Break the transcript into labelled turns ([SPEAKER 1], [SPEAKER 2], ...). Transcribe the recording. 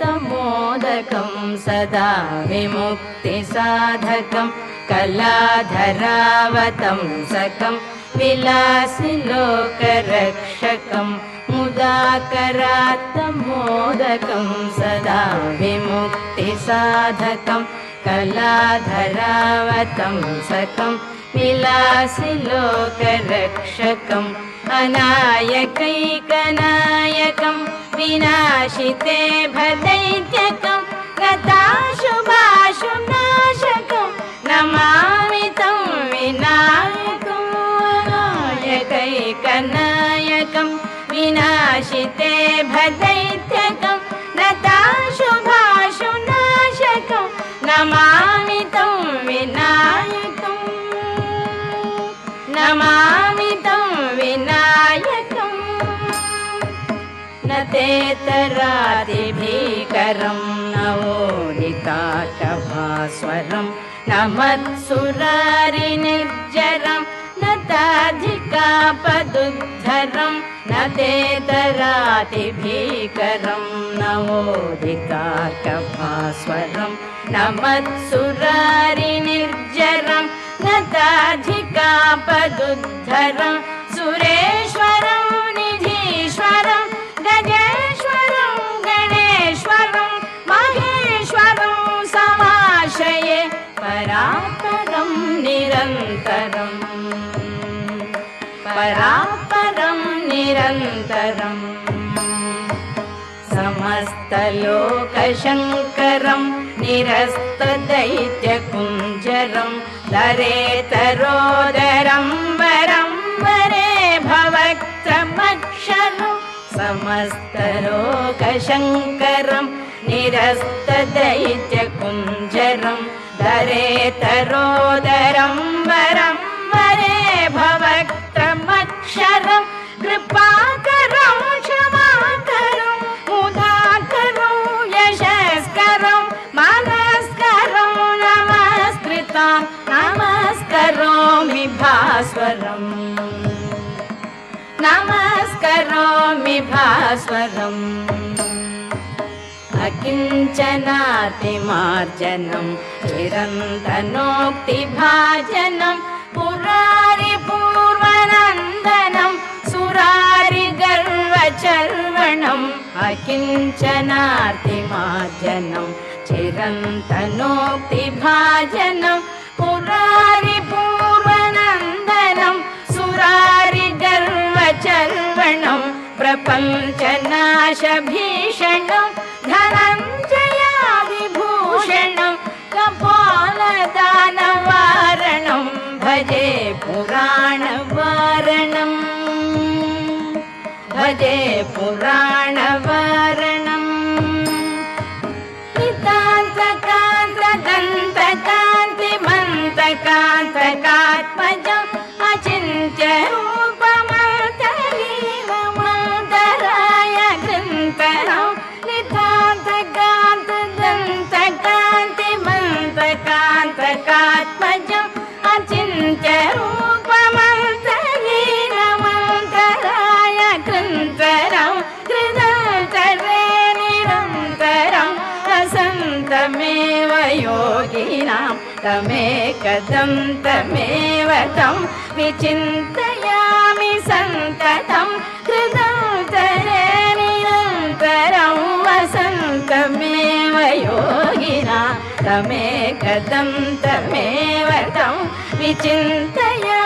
[SPEAKER 1] मुदाकरात्तमोदकं सदा विमुक्तिसाधकं कलाधरावतंसकं विलासिलोकरक्षकं मुदाकरात्तमोदकं सदा विमुक्तिसाधकं कलाधरावतंसकं विलासिलोकरक्षकं अनायकैकनायकं विनाशिते भदैत्यकं गताशुभाशुनाशकं नमामि तं विनायकं अनायकैकनायकं विनाशिते भदैत्यकं गताशुभाशुनाशकं नमामि तं विनायकं नमामि तं विनायकं न तेतरातिभीकरं नवोदिताटभास्वरं न मत्सुरारिनिर्जरं न ताधिकापदुद्धरं न तेतरातिभीकरं नवोदिताटभास्वरं न मत्सुरारिनिर्जरं न ताधिकापदुद्धरं सुरेश्वरं निधीश्वरं गजेश्वरं गणेश्वरं महेश्वरं समाश्रये परात्परं निरन्तरं परात्परं निरन्तरं समस्तलोकशङ्करं निरस्तदैत्यकुञ्जरं दरेतरोदरं वरं वरे भवक्त्रमक्षरं समस्तलोकशङ्करं निरस्तदैत्यकुञ्जरं दरेतरोदरं वरं वरे भवक्त्रमक्षरं कृपाकरं क्षमाकरं मुदाकरं यशस्करं मनस्करं नमस्कृतं नमस्करोमि भास्वरं नमस्करोमि भास्वरम् अकिञ्चनातिमार्जनं चिरन्तनोक्तिभाजनं पुरारिपूर्वनन्दनं सुरारिगर्वचर्वणम् अकिञ्चनातिमार्जनं चिरन्तनोक्तिभाजनं पुरारिपूर्वनन्दनं सुरारिगर्वचर्वणं प्रपञ्चनाशभीषणं धनञ्जयादिभूषणं कपालदानवारणं भजे पुराणवारणं भजे पुराणवारणं नितान्तकान्तदन्तकान्तिमन्तकान्तकात्मजम् अचिन्त्यरूपमन्तलीलमन्तराय ग्रन्थरं नितान्तकान्तदन्तकान्तिमन्तकान्तकात्मजम् अचिन्त्यरूपमन्तलीलमन्तराय ग्रन्थरं कृतन्तरे निरन्तरं वसन्तमेव योगिनां तमेकदन्तमेव तं विचिन्तयामि सन्ततं कृतन्तरे निरन्तरं वसन्तमेव योगिनां तमेकदन्तमेव तं विचिन्तयामि